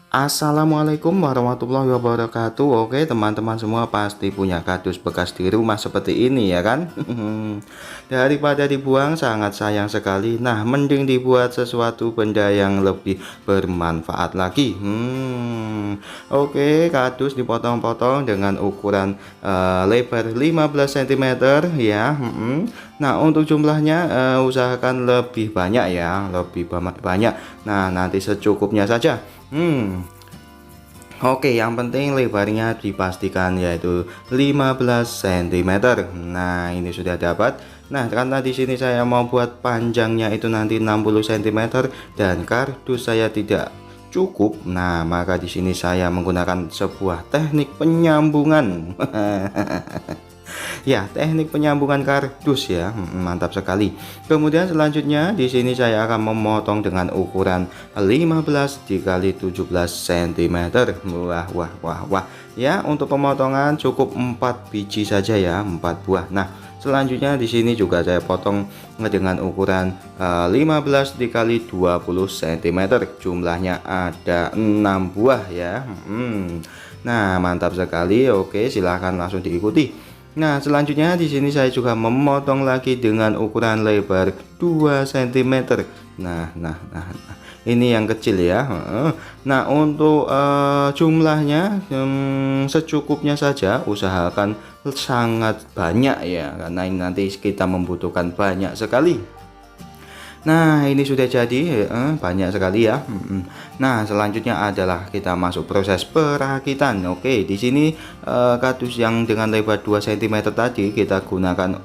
Assalamualaikum warahmatullahi wabarakatuh. Oke, teman-teman semua pasti punya kardus bekas di rumah seperti ini ya kan? Daripada dibuang sangat sayang sekali. Nah, mending dibuat sesuatu benda yang lebih bermanfaat lagi. Oke, kardus dipotong-potong dengan ukuran lebar 15 cm ya. Nah, untuk jumlahnya usahakan lebih banyak ya, lebih banyak. Nah, nanti secukupnya saja. Oke, yang penting lebarnya dipastikan yaitu 15 cm. Nah, ini sudah dapat. Nah, karena di sini saya mau buat panjangnya itu nanti 60 cm dan kardus saya tidak cukup. Nah, maka di sini saya menggunakan sebuah teknik penyambungan. Ya, teknik penyambungan kardus ya, mantap sekali. Kemudian selanjutnya di sini saya akan memotong dengan ukuran 15 dikali 17 cm. Wah. Ya, untuk pemotongan cukup 4 biji saja ya, 4 buah. Nah, selanjutnya di sini juga saya potong dengan ukuran 15 dikali 20 cm. Jumlahnya ada 6 buah ya. Nah, mantap sekali. Oke, silahkan langsung diikuti. Nah, selanjutnya di sini saya juga memotong lagi dengan ukuran lebar 2 cm. Nah, ini yang kecil ya. Nah, untuk jumlahnya secukupnya saja, usahakan sangat banyak ya, karena ini nanti kita membutuhkan banyak sekali. Nah, ini sudah jadi banyak sekali ya. Nah, selanjutnya adalah kita masuk proses perakitan. Oke, di sini kardus yang dengan lebar 2 cm tadi kita gunakan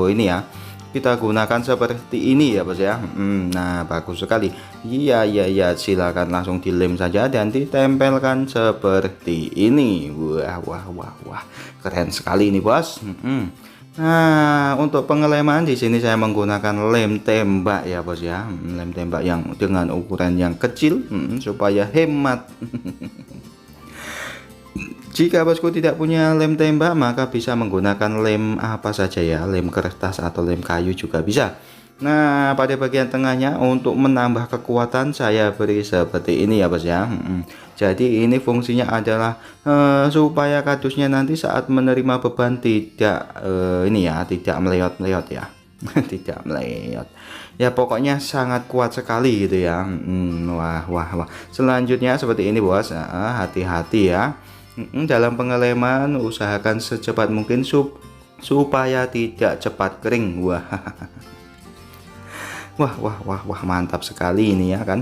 ini ya. Kita gunakan seperti ini ya, Bos ya. Nah, bagus sekali. Iya, silakan langsung dilem saja dan ditempelkan seperti ini. Wah. Keren sekali ini, Bos. Nah, untuk pengeleman di sini saya menggunakan lem tembak ya, Bos ya. Lem tembak yang dengan ukuran yang kecil supaya hemat. Jika bosku tidak punya lem tembak, maka bisa menggunakan lem apa saja ya, lem kertas atau lem kayu juga bisa. Nah, pada bagian tengahnya untuk menambah kekuatan saya beri seperti ini ya, Bos ya. Jadi ini fungsinya adalah supaya kardusnya nanti saat menerima beban tidak ini ya, tidak meleot-meleot ya. Tidak meleot. Ya pokoknya sangat kuat sekali gitu ya. Wah. Selanjutnya seperti ini, Bos. Hati-hati ya. Dalam pengeleman usahakan secepat mungkin supaya tidak cepat kering. Wah, mantap sekali ini ya kan.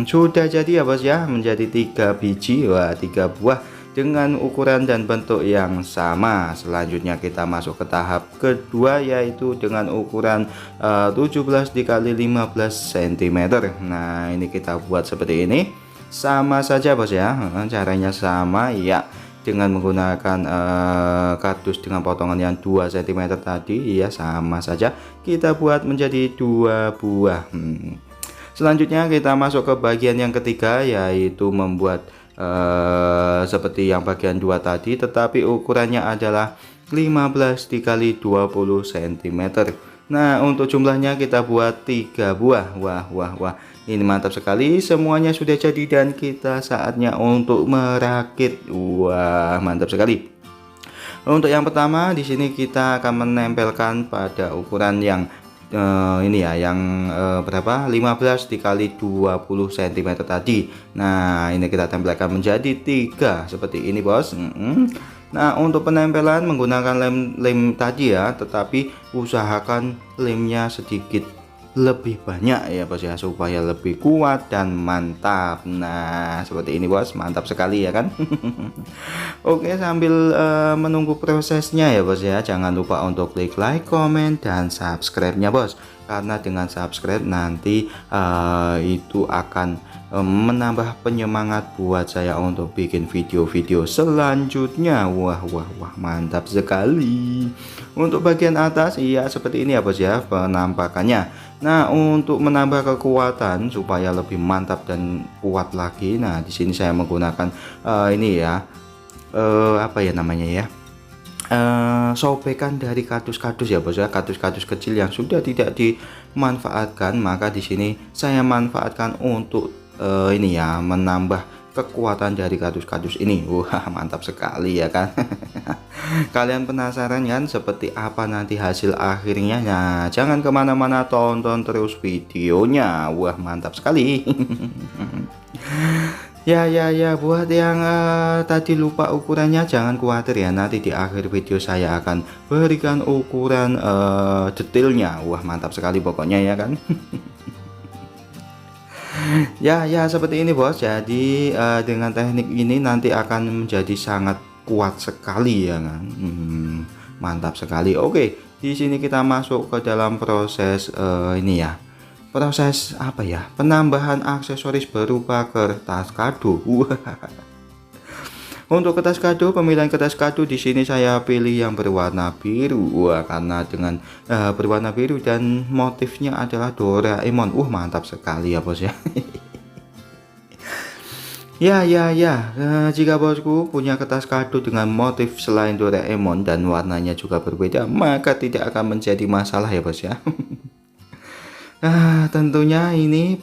Sudah jadi ya, Bos ya, menjadi 3 biji. Wah, 3 buah dengan ukuran dan bentuk yang sama. Selanjutnya kita masuk ke tahap kedua, yaitu dengan ukuran 17 dikali 15 cm. Nah, ini kita buat seperti ini. Sama saja, Bos ya, caranya sama ya, dengan menggunakan kardus dengan potongan yang 2 cm tadi ya, sama saja kita buat menjadi 2 buah. Selanjutnya kita masuk ke bagian yang ketiga, yaitu membuat seperti yang bagian 2 tadi, tetapi ukurannya adalah 15 dikali 20 cm. Nah, untuk jumlahnya kita buat 3 buah. Wah. Ini mantap sekali, semuanya sudah jadi dan kita saatnya untuk merakit. Wah, mantap sekali. Untuk yang pertama di sini kita akan menempelkan pada ukuran yang ini ya, yang berapa? 15 dikali 20 cm tadi. Nah, ini kita tempelkan menjadi 3 seperti ini, Bos. Nah, untuk penempelan menggunakan lem tadi ya, tetapi usahakan lemnya sedikit lebih banyak ya, Bos ya, supaya lebih kuat dan mantap. Nah, seperti ini, Bos, mantap sekali ya kan. Oke, sambil menunggu prosesnya ya, Bos ya, jangan lupa untuk klik like, comment, dan subscribe-nya, Bos, karena dengan subscribe nanti itu akan menambah penyemangat buat saya untuk bikin video-video selanjutnya. Wah, mantap sekali. Untuk bagian atas iya seperti ini ya, Bos ya, penampakannya. Nah, untuk menambah kekuatan supaya lebih mantap dan kuat lagi, nah di sini saya menggunakan ini ya, apa ya namanya ya, sobekan dari kardus-kardus ya, Bos ya, kardus-kardus kecil yang sudah tidak dimanfaatkan, maka di sini saya manfaatkan untuk ini ya, menambah kekuatan dari kardus-kardus ini. Wah, mantap sekali ya kan. Kalian penasaran kan seperti apa nanti hasil akhirnya? Nah, jangan kemana-mana, tonton terus videonya. Wah, mantap sekali. Ya, buat yang tadi lupa ukurannya jangan khawatir ya, nanti di akhir video saya akan berikan ukuran detailnya. Wah, mantap sekali pokoknya ya kan. Ya, seperti ini bos. Jadi dengan teknik ini nanti akan menjadi sangat kuat sekali ya kan. Mantap sekali. Oke, di sini kita masuk ke dalam proses ini ya. Proses apa ya? Penambahan aksesoris berupa kertas kado. Untuk kertas kado, pemilihan kertas kado di sini saya pilih yang berwarna biru. Wah, karena dengan berwarna biru dan motifnya adalah Doraemon. Mantap sekali ya bos ya. Ya. Jika bosku punya kertas kado dengan motif selain Doraemon dan warnanya juga berbeda, maka tidak akan menjadi masalah ya bos ya. Nah, tentunya ini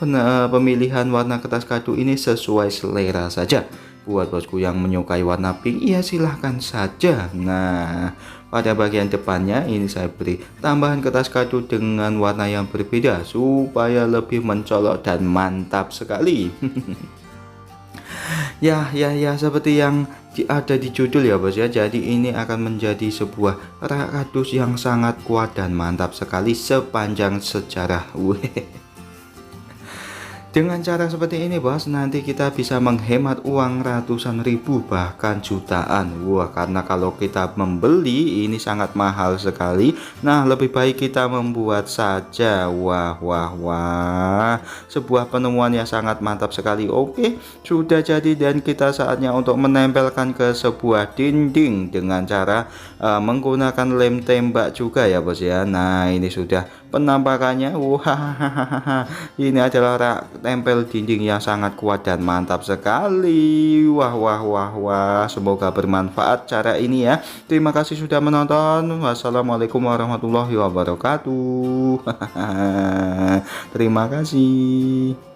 pemilihan warna kertas kado ini sesuai selera saja. Buat bosku yang menyukai warna pink, ya silahkan saja. Nah, pada bagian depannya ini saya beri tambahan kertas kado dengan warna yang berbeda supaya lebih mencolok dan mantap sekali. Ya, seperti yang ada di judul ya bos ya. Jadi ini akan menjadi sebuah rak kardus yang sangat kuat dan mantap sekali sepanjang sejarah. Dengan cara seperti ini bos, nanti kita bisa menghemat uang ratusan ribu bahkan jutaan. Wah, karena kalau kita membeli ini sangat mahal sekali. Nah, lebih baik kita membuat saja. Wah, sebuah penemuan yang sangat mantap sekali. Oke, sudah jadi dan kita saatnya untuk menempelkan ke sebuah dinding dengan cara menggunakan lem tembak juga ya bos ya. Nah, ini sudah penampakannya. Wah, ini adalah rak tempel dinding yang sangat kuat dan mantap sekali. Wah, semoga bermanfaat cara ini ya. Terima kasih sudah menonton. Wassalamualaikum warahmatullahi wabarakatuh. Terima kasih.